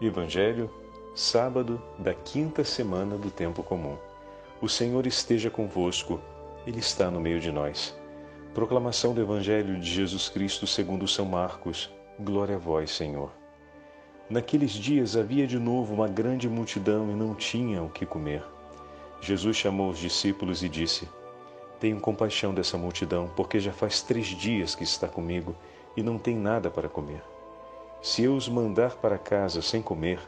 Evangelho, sábado da quinta semana do tempo comum. O Senhor esteja convosco, Ele está no meio de nós. Proclamação do Evangelho de Jesus Cristo segundo São Marcos. Glória a vós, Senhor. Naqueles dias havia de novo uma grande multidão e não tinham o que comer. Jesus chamou os discípulos e disse: Tenham compaixão dessa multidão, porque já faz 3 dias que está comigo e não tem nada para comer. Se eu os mandar para casa sem comer,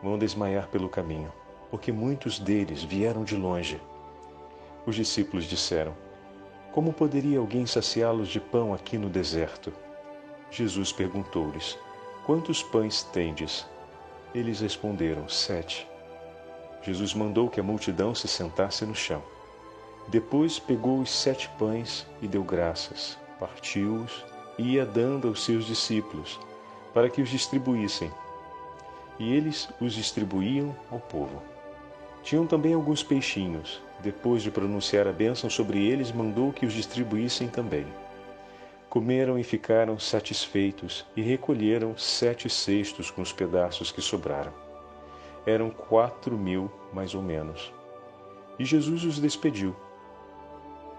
vão desmaiar pelo caminho, porque muitos deles vieram de longe. Os discípulos disseram: Como poderia alguém saciá-los de pão aqui no deserto? Jesus perguntou-lhes: Quantos pães tendes? Eles responderam: 7. Jesus mandou que a multidão se sentasse no chão. Depois pegou os 7 pães e deu graças, partiu-os e ia dando aos seus discípulos, para que os distribuíssem. E eles os distribuíam ao povo. Tinham também alguns peixinhos. Depois de pronunciar a bênção sobre eles, mandou que os distribuíssem também. Comeram e ficaram satisfeitos, e recolheram 7 cestos com os pedaços que sobraram. Eram 4.000, mais ou menos. E Jesus os despediu.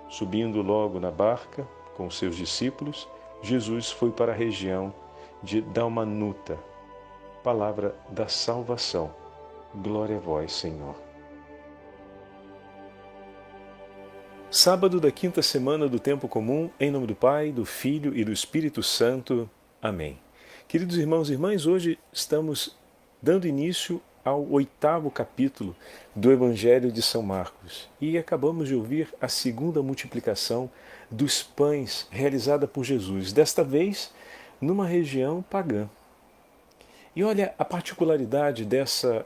Subindo logo na barca, com seus discípulos, Jesus foi para a região de Dalmanuta. Palavra da salvação. Glória a vós, Senhor. Sábado da quinta semana do tempo comum, em nome do Pai, do Filho e do Espírito Santo. Amém. Queridos irmãos e irmãs, hoje estamos dando início ao 8º capítulo do Evangelho de São Marcos e acabamos de ouvir a segunda multiplicação dos pães realizada por Jesus, desta vez numa região pagã. E olha a particularidade dessa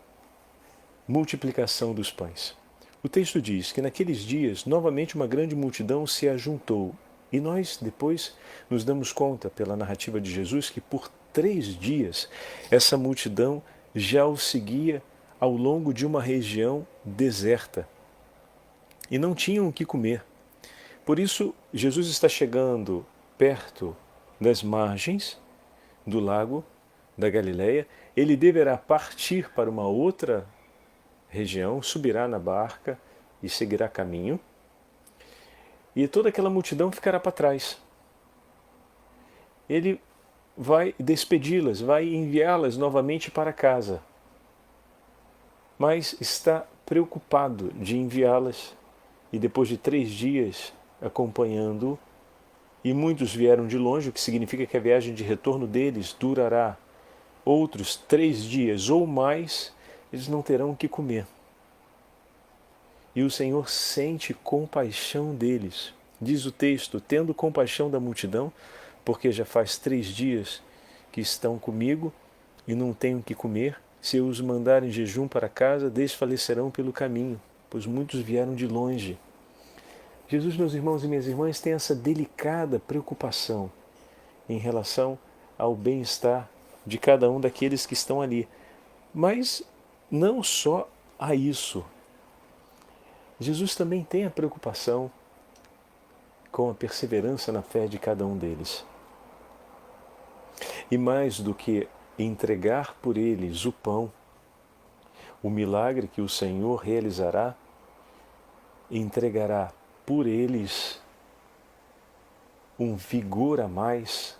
multiplicação dos pães. O texto diz que naqueles dias novamente uma grande multidão se ajuntou e nós depois nos damos conta pela narrativa de Jesus que por 3 dias essa multidão já o seguia ao longo de uma região deserta e não tinham o que comer. Por isso Jesus está chegando perto das margens do lago da Galileia. Ele deverá partir para uma outra região, subirá na barca e seguirá caminho, e toda aquela multidão ficará para trás. Ele vai despedi-las, vai enviá-las novamente para casa, mas está preocupado de enviá-las, e depois de 3 dias acompanhando, e muitos vieram de longe, o que significa que a viagem de retorno deles durará outros 3 dias ou mais, eles não terão o que comer. E o Senhor sente compaixão deles. Diz o texto, tendo compaixão da multidão, porque já faz 3 dias que estão comigo e não têm o que comer, se eu os mandar em jejum para casa, desfalecerão pelo caminho, pois muitos vieram de longe. Jesus, meus irmãos e minhas irmãs, tem essa delicada preocupação em relação ao bem-estar de cada um daqueles que estão ali. Mas não só a isso. Jesus também tem a preocupação com a perseverança na fé de cada um deles. E mais do que entregar por eles o pão, o milagre que o Senhor realizará, entregará por eles um vigor a mais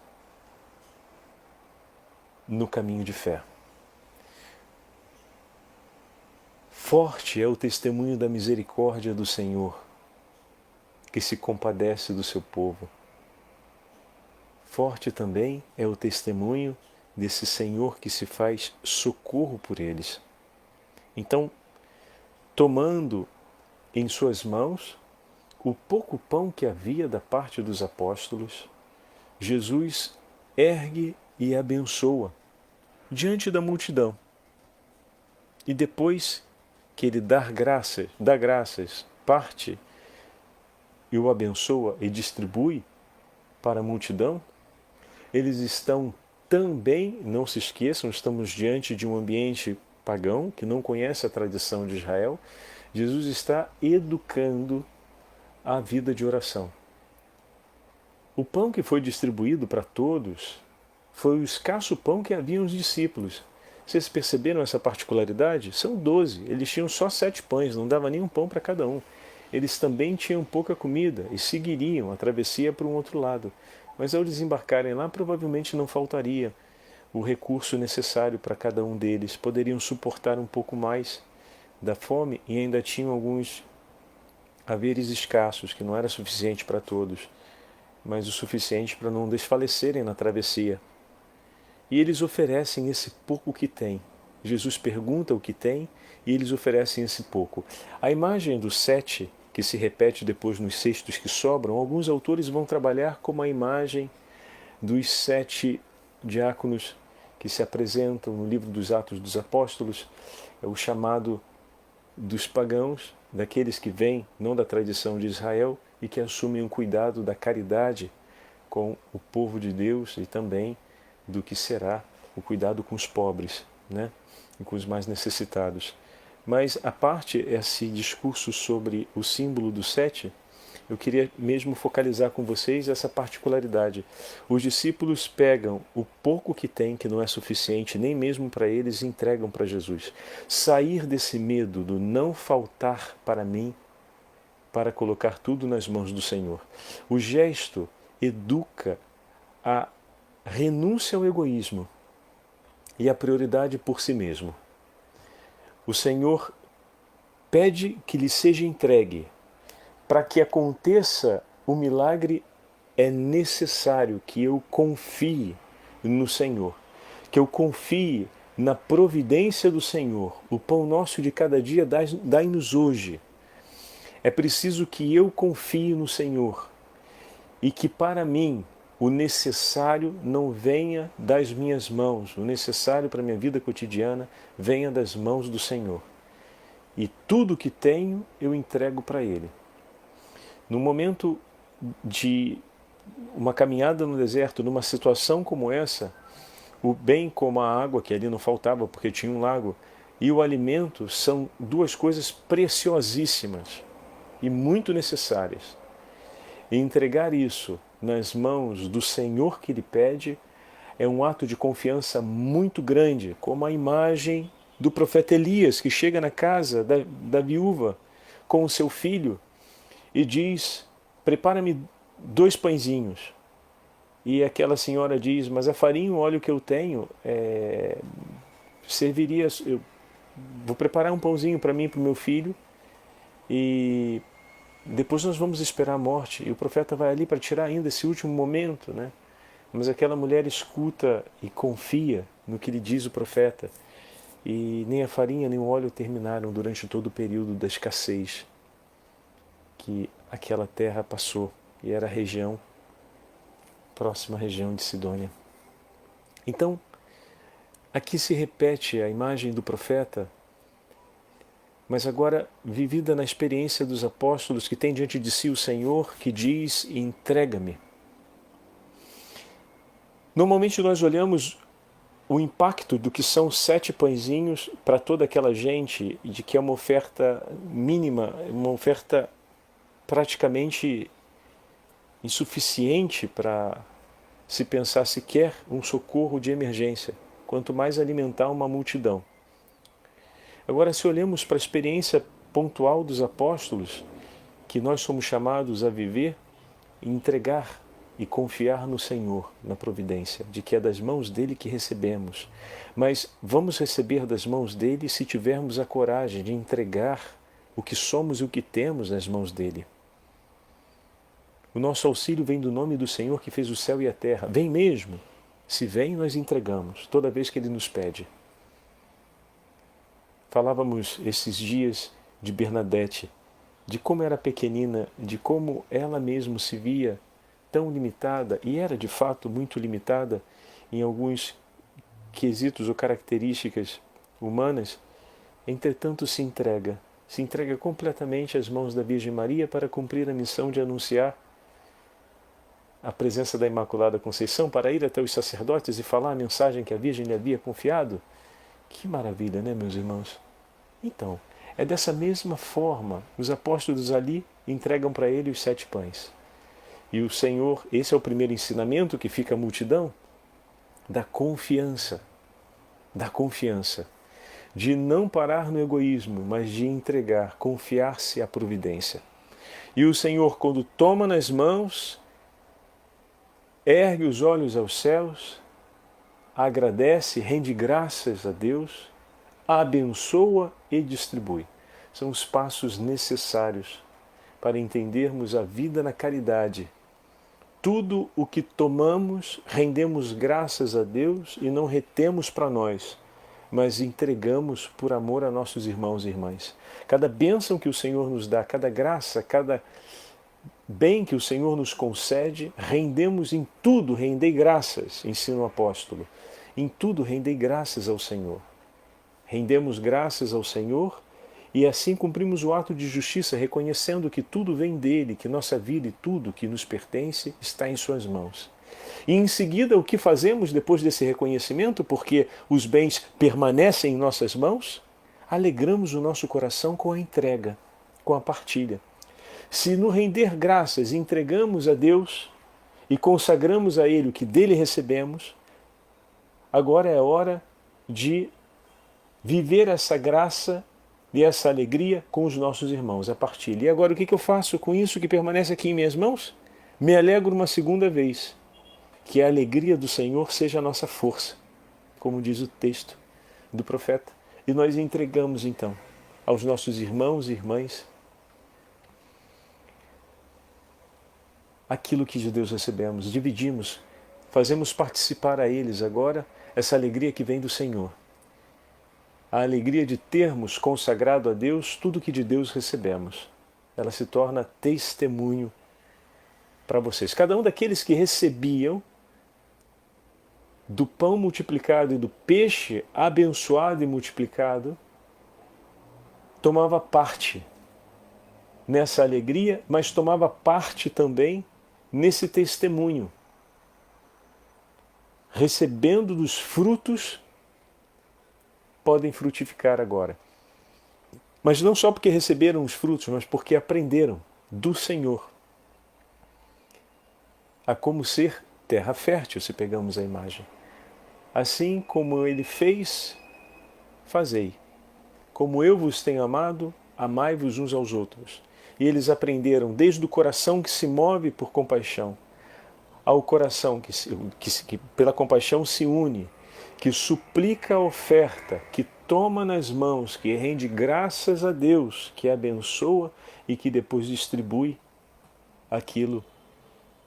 no caminho de fé. Forte é o testemunho da misericórdia do Senhor, que se compadece do seu povo. Forte também é o testemunho desse Senhor que se faz socorro por eles. Então, tomando em suas mãos o pouco pão que havia da parte dos apóstolos, Jesus ergue e abençoa diante da multidão. E depois que ele dá graças, parte e o abençoa e distribui para a multidão, eles estão também, não se esqueçam, estamos diante de um ambiente pagão que não conhece a tradição de Israel. Jesus está educando a vida de oração. O pão que foi distribuído para todos foi o escasso pão que havia os discípulos. Vocês perceberam essa particularidade? São 12. Eles tinham só 7 pães, não dava nenhum pão para cada um. Eles também tinham pouca comida e seguiriam a travessia para um outro lado. Mas ao desembarcarem lá, provavelmente não faltaria o recurso necessário para cada um deles. Poderiam suportar um pouco mais da fome e ainda tinham alguns haveres escassos, que não era suficiente para todos, mas o suficiente para não desfalecerem na travessia. E eles oferecem esse pouco que têm. Jesus pergunta o que tem e eles oferecem esse pouco. A imagem dos 7, que se repete depois nos cestos que sobram, alguns autores vão trabalhar como a imagem dos 7 diáconos que se apresentam no livro dos Atos dos Apóstolos, é o chamado dos pagãos, daqueles que vêm não da tradição de Israel e que assumem um cuidado da caridade com o povo de Deus e também do que será o cuidado com os pobres, né? E com os mais necessitados. Mas a parte esse discurso sobre o símbolo do 7, eu queria mesmo focalizar com vocês essa particularidade. Os discípulos pegam o pouco que têm, que não é suficiente nem mesmo para eles, e entregam para Jesus. Sair desse medo do não faltar para mim, para colocar tudo nas mãos do Senhor. O gesto educa a renúncia ao egoísmo e a prioridade por si mesmo. O Senhor pede que lhe seja entregue. Para que aconteça o milagre, é necessário que eu confie no Senhor, que eu confie na providência do Senhor. O pão nosso de cada dia dai-nos hoje. É preciso que eu confie no Senhor e que para mim o necessário não venha das minhas mãos, o necessário para a minha vida cotidiana venha das mãos do Senhor. E tudo que tenho eu entrego para Ele. No momento de uma caminhada no deserto, numa situação como essa, o bem como a água, que ali não faltava porque tinha um lago, e o alimento são duas coisas preciosíssimas e muito necessárias. E entregar isso nas mãos do Senhor que lhe pede é um ato de confiança muito grande, como a imagem do profeta Elias, que chega na casa da viúva com o seu filho e diz: prepara-me 2 pãezinhos. E aquela senhora diz: mas a farinha, o óleo que eu tenho, serviria, eu vou preparar um pãozinho para mim e para o meu filho, e depois nós vamos esperar a morte. E o profeta vai ali para tirar ainda esse último momento, né? Mas aquela mulher escuta e confia no que lhe diz o profeta. E nem a farinha nem o óleo terminaram durante todo o período da escassez que aquela terra passou, e era a região, próxima região de Sidônia. Então, aqui se repete a imagem do profeta, mas agora vivida na experiência dos apóstolos que têm diante de si o Senhor que diz: entrega-me. Normalmente nós olhamos o impacto do que são 7 pãezinhos para toda aquela gente, de que é uma oferta mínima, uma oferta praticamente insuficiente para se pensar sequer um socorro de emergência, quanto mais alimentar uma multidão. Agora, se olhamos para a experiência pontual dos apóstolos, que nós somos chamados a viver e entregar e confiar no Senhor, na providência, de que é das mãos dele que recebemos. Mas vamos receber das mãos dele se tivermos a coragem de entregar o que somos e o que temos nas mãos dele. O nosso auxílio vem do nome do Senhor que fez o céu e a terra. Vem mesmo. Se vem, nós entregamos, toda vez que ele nos pede. Falávamos esses dias de Bernadette, de como era pequenina, de como ela mesma se via tão limitada, e era de fato muito limitada em alguns quesitos ou características humanas. Entretanto se entrega completamente às mãos da Virgem Maria para cumprir a missão de anunciar a presença da Imaculada Conceição, para ir até os sacerdotes e falar a mensagem que a Virgem lhe havia confiado. Que maravilha, né, meus irmãos? Então, é dessa mesma forma, os apóstolos ali entregam para ele os 7 pães. E o Senhor, esse é o primeiro ensinamento que fica à multidão, da confiança da confiança, de não parar no egoísmo, mas de entregar, confiar-se à providência. E o Senhor, quando toma nas mãos, ergue os olhos aos céus, agradece, rende graças a Deus, abençoa e distribui. São os passos necessários para entendermos a vida na caridade. Tudo o que tomamos, rendemos graças a Deus e não retemos para nós, mas entregamos por amor a nossos irmãos e irmãs. Cada bênção que o Senhor nos dá, cada graça, cada bem que o Senhor nos concede, rendemos em tudo, rendei graças, ensina o apóstolo. Em tudo rendei graças ao Senhor. Rendemos graças ao Senhor e assim cumprimos o ato de justiça, reconhecendo que tudo vem dele, que nossa vida e tudo que nos pertence está em suas mãos. E em seguida, o que fazemos depois desse reconhecimento, porque os bens permanecem em nossas mãos? Alegramos o nosso coração com a entrega, com a partilha. Se no render graças entregamos a Deus e consagramos a Ele o que dele recebemos, agora é hora de viver essa graça e essa alegria com os nossos irmãos, a partilha. E agora o que eu faço com isso que permanece aqui em minhas mãos? Me alegro uma segunda vez, que a alegria do Senhor seja a nossa força, como diz o texto do profeta. E nós entregamos então aos nossos irmãos e irmãs aquilo que de Deus recebemos, dividimos, fazemos participar a eles agora essa alegria que vem do Senhor. A alegria de termos consagrado a Deus tudo que de Deus recebemos. Ela se torna testemunho para vocês. Cada um daqueles que recebiam do pão multiplicado e do peixe abençoado e multiplicado, tomava parte nessa alegria, mas tomava parte também nesse testemunho, recebendo dos frutos, podem frutificar agora. Mas não só porque receberam os frutos, mas porque aprenderam do Senhor a como ser terra fértil, se pegamos a imagem. Assim como Ele fez, fazei. Como eu vos tenho amado, amai-vos uns aos outros. E eles aprenderam desde o coração que se move por compaixão, ao coração que pela compaixão se une, que suplica a oferta, que toma nas mãos, que rende graças a Deus, que abençoa e que depois distribui aquilo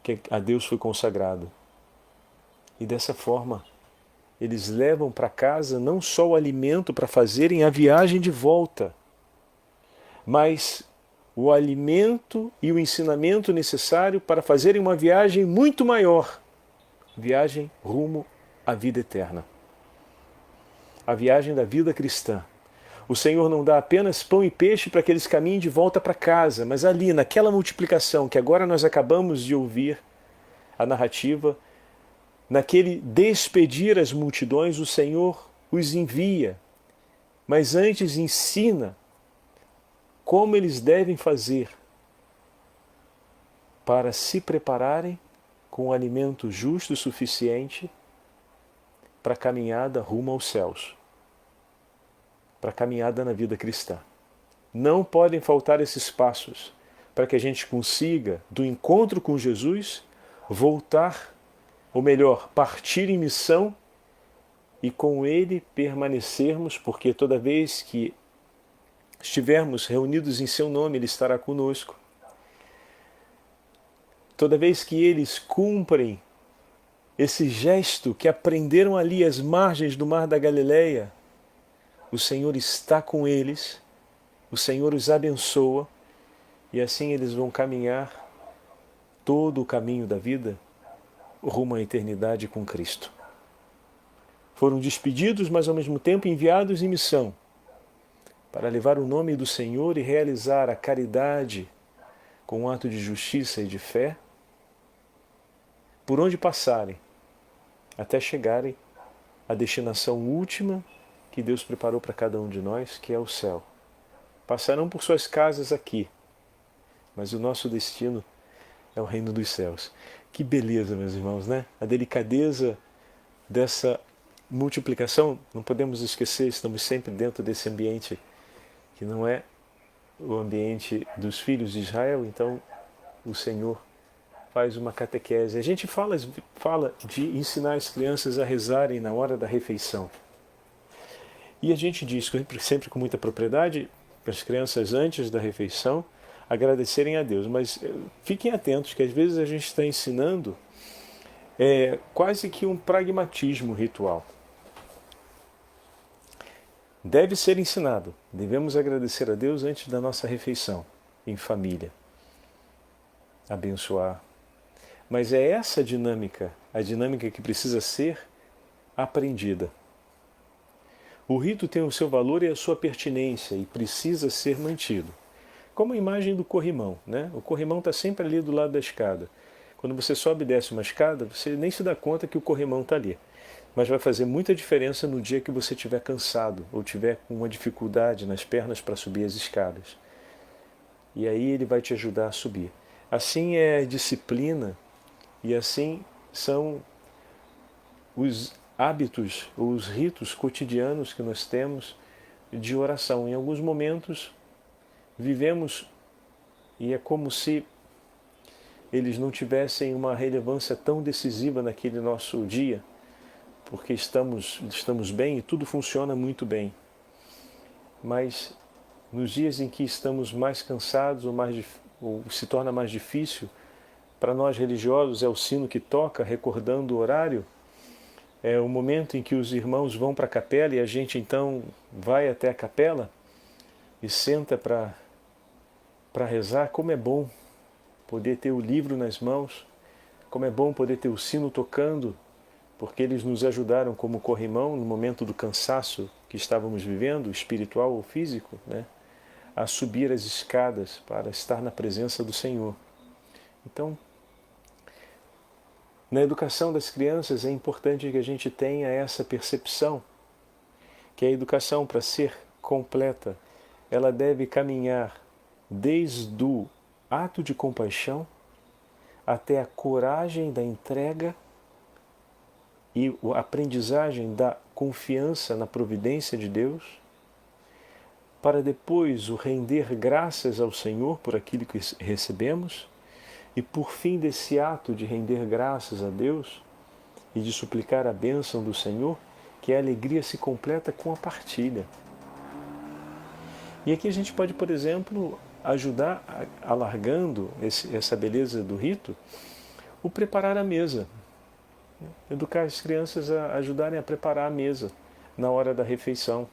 que a Deus foi consagrado. E dessa forma, eles levam para casa não só o alimento para fazerem a viagem de volta, mas o alimento e o ensinamento necessário para fazerem uma viagem muito maior, viagem rumo à vida eterna, a viagem da vida cristã. O Senhor não dá apenas pão e peixe para que eles caminhem de volta para casa, mas ali, naquela multiplicação que agora nós acabamos de ouvir a narrativa, naquele despedir as multidões, o Senhor os envia, mas antes ensina como eles devem fazer para se prepararem com um alimento justo o suficiente para a caminhada rumo aos céus, para a caminhada na vida cristã. Não podem faltar esses passos para que a gente consiga, do encontro com Jesus, voltar, ou melhor, partir em missão e com Ele permanecermos, porque toda vez que estivermos reunidos em seu nome, Ele estará conosco. Toda vez que eles cumprem esse gesto que aprenderam ali às margens do Mar da Galileia, o Senhor está com eles, o Senhor os abençoa, e assim eles vão caminhar todo o caminho da vida rumo à eternidade com Cristo. Foram despedidos, mas ao mesmo tempo enviados em missão, para levar o nome do Senhor e realizar a caridade com um ato de justiça e de fé, por onde passarem, até chegarem à destinação última que Deus preparou para cada um de nós, que é o céu. Passarão por suas casas aqui, mas o nosso destino é o reino dos céus. Que beleza, meus irmãos, né? A delicadeza dessa multiplicação, não podemos esquecer, estamos sempre dentro desse ambiente que não é o ambiente dos filhos de Israel, então o Senhor faz uma catequese. A gente fala de ensinar as crianças a rezarem na hora da refeição. E a gente diz, sempre com muita propriedade, para as crianças antes da refeição, agradecerem a Deus. Mas fiquem atentos, que às vezes a gente está ensinando quase que um pragmatismo ritual. Deve ser ensinado. Devemos agradecer a Deus antes da nossa refeição, em família. Abençoar. Mas é essa dinâmica, a dinâmica que precisa ser aprendida. O rito tem o seu valor e a sua pertinência e precisa ser mantido. Como a imagem do corrimão, né? O corrimão está sempre ali do lado da escada. Quando você sobe e desce uma escada, você nem se dá conta que o corrimão está ali. Mas vai fazer muita diferença no dia que você estiver cansado ou tiver com uma dificuldade nas pernas para subir as escadas. E aí ele vai te ajudar a subir. Assim é a disciplina e assim são os hábitos ou os ritos cotidianos que nós temos de oração. Em alguns momentos vivemos e é como se eles não tivessem uma relevância tão decisiva naquele nosso dia, porque estamos bem e tudo funciona muito bem. Mas nos dias em que estamos mais cansados ou se torna mais difícil, para nós religiosos é o sino que toca, recordando o horário, é o momento em que os irmãos vão para a capela e a gente então vai até a capela e senta para rezar. Como é bom poder ter o livro nas mãos, como é bom poder ter o sino tocando, porque eles nos ajudaram como corrimão no momento do cansaço que estávamos vivendo, espiritual ou físico, né, a subir as escadas para estar na presença do Senhor. Então, na educação das crianças é importante que a gente tenha essa percepção, que a educação, para ser completa, ela deve caminhar desde o ato de compaixão até a coragem da entrega e a aprendizagem da confiança na providência de Deus, para depois o render graças ao Senhor por aquilo que recebemos, e por fim desse ato de render graças a Deus e de suplicar a bênção do Senhor, que a alegria se completa com a partilha. E aqui a gente pode, por exemplo, ajudar, alargando essa beleza do rito, o preparar a mesa. Educar as crianças a ajudarem a preparar a mesa na hora da refeição.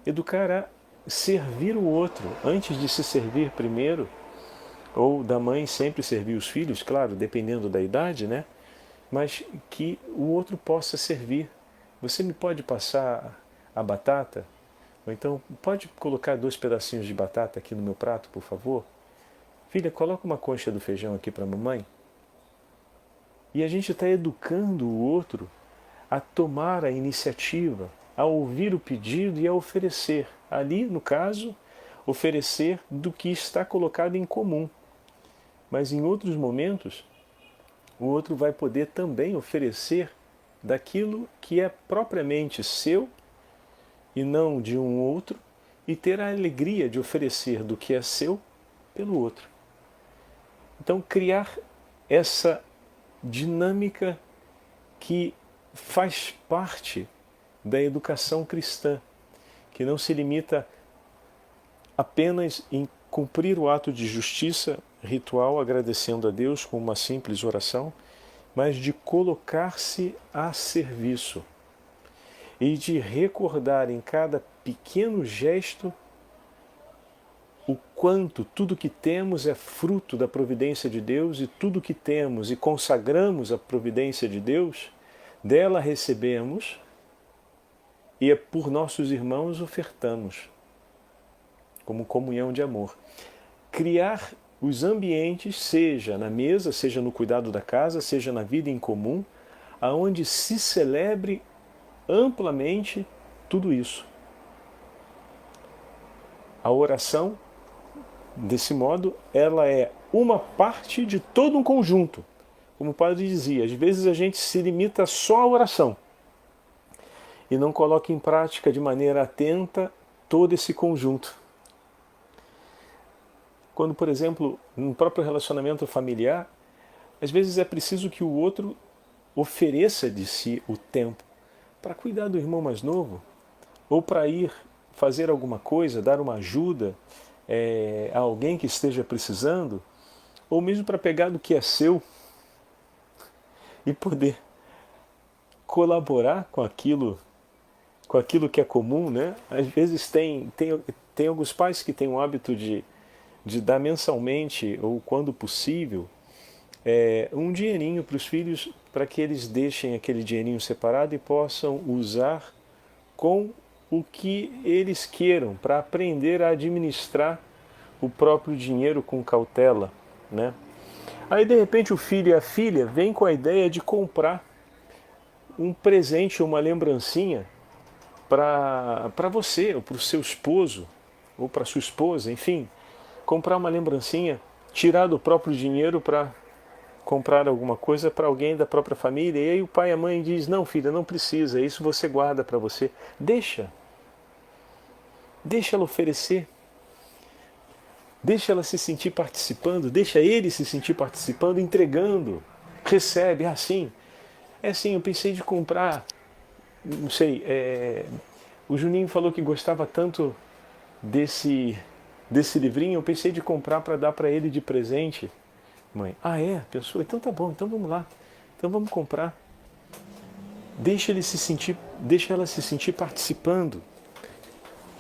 Educar a servir o outro antes de se servir primeiro, ou da mãe sempre servir os filhos, claro, dependendo da idade, né? Mas que o outro possa servir. Você me pode passar a batata? Ou então, pode colocar 2 pedacinhos de batata aqui no meu prato, por favor? Filha, coloca uma concha do feijão aqui para a mamãe. E a gente está educando o outro a tomar a iniciativa, a ouvir o pedido e a oferecer. Ali, no caso, oferecer do que está colocado em comum. Mas em outros momentos, o outro vai poder também oferecer daquilo que é propriamente seu e não de um outro, e ter a alegria de oferecer do que é seu pelo outro. Então, criar essa dinâmica que faz parte da educação cristã, que não se limita apenas em cumprir o ato de justiça ritual, agradecendo a Deus com uma simples oração, mas de colocar-se a serviço e de recordar em cada pequeno gesto o quanto tudo que temos é fruto da providência de Deus, e tudo que temos e consagramos a providência de Deus, dela recebemos e é por nossos irmãos ofertamos, como comunhão de amor. Criar os ambientes, seja na mesa, seja no cuidado da casa, seja na vida em comum, aonde se celebre amplamente tudo isso. A oração, desse modo, ela é uma parte de todo um conjunto. Como o padre dizia, às vezes a gente se limita só à oração. e não coloca em prática de maneira atenta todo esse conjunto. Quando, por exemplo, no próprio relacionamento familiar, às vezes é preciso que o outro ofereça de si o tempo para cuidar do irmão mais novo, ou para ir fazer alguma coisa, dar uma ajuda a alguém que esteja precisando, ou mesmo para pegar do que é seu e poder colaborar com aquilo que é comum, né? Às vezes tem alguns pais que têm o hábito de dar mensalmente, ou quando possível, um dinheirinho para os filhos, para que eles deixem aquele dinheirinho separado e possam usar com o que eles queiram, para aprender a administrar o próprio dinheiro com cautela, né? Aí de repente o filho e a filha vêm com a ideia de comprar um presente, uma lembrancinha para você, ou para o seu esposo, ou para sua esposa, enfim, comprar uma lembrancinha, tirar do próprio dinheiro para comprar alguma coisa para alguém da própria família. E aí o pai e a mãe diz: não, filha, não precisa, isso você guarda para você. Deixa ela oferecer, deixa ela se sentir participando, deixa ele se sentir participando, entregando, recebe, assim. Eu pensei de comprar, não sei, o Juninho falou que gostava tanto desse livrinho, eu pensei de comprar para dar para ele de presente. Mãe, pensou? Então tá bom, então vamos lá, então vamos comprar. Deixa ela se sentir participando,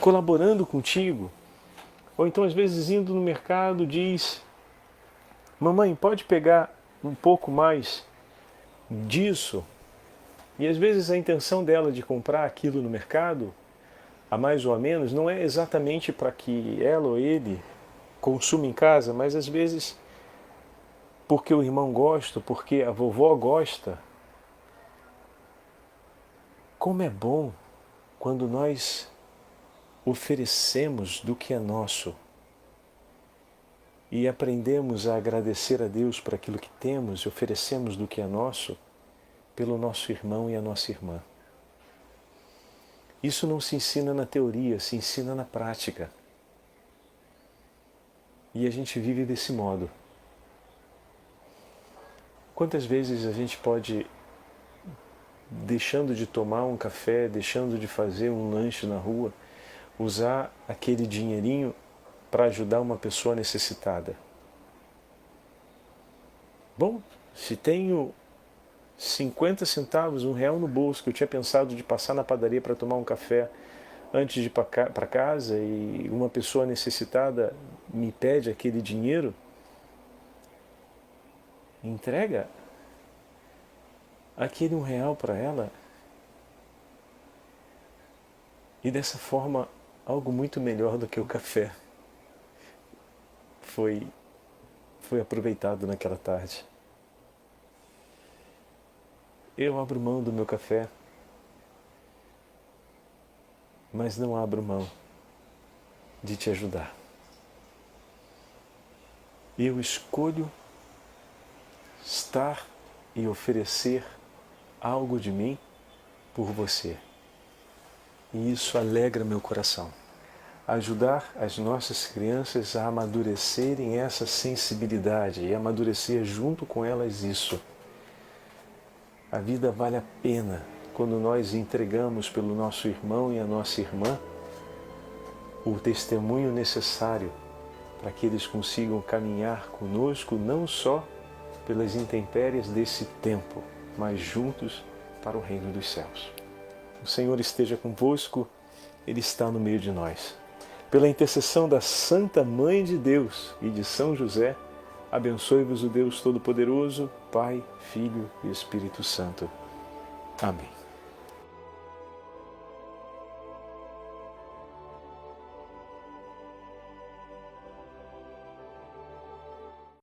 colaborando contigo. Ou então às vezes indo no mercado diz: mamãe, pode pegar um pouco mais disso? E às vezes a intenção dela de comprar aquilo no mercado, a mais ou a menos, não é exatamente para que ela ou ele consuma em casa, mas às vezes porque o irmão gosta, porque a vovó gosta. Como é bom quando nós oferecemos do que é nosso e aprendemos a agradecer a Deus por aquilo que temos e oferecemos do que é nosso pelo nosso irmão e a nossa irmã. Isso não se ensina na teoria, se ensina na prática. E a gente vive desse modo. Quantas vezes a gente pode, deixando de tomar um café, deixando de fazer um lanche na rua, usar aquele dinheirinho para ajudar uma pessoa necessitada? Bom, se tenho 50 centavos, R$1 no bolso, que eu tinha pensado de passar na padaria para tomar um café antes de ir para casa, e uma pessoa necessitada me pede aquele dinheiro, entrega aquele R$1 para ela, e dessa forma algo muito melhor do que o café foi aproveitado naquela tarde. Eu abro mão do meu café, mas não abro mão de te ajudar. Eu escolho estar e oferecer algo de mim por você. E isso alegra meu coração. Ajudar as nossas crianças a amadurecerem essa sensibilidade e amadurecer junto com elas isso. A vida vale a pena quando nós entregamos pelo nosso irmão e a nossa irmã o testemunho necessário para que eles consigam caminhar conosco não só pelas intempéries desse tempo, mas juntos para o reino dos céus. O Senhor esteja convosco, Ele está no meio de nós. Pela intercessão da Santa Mãe de Deus e de São José, abençoe-vos o Deus Todo-Poderoso, Pai, Filho e Espírito Santo. Amém.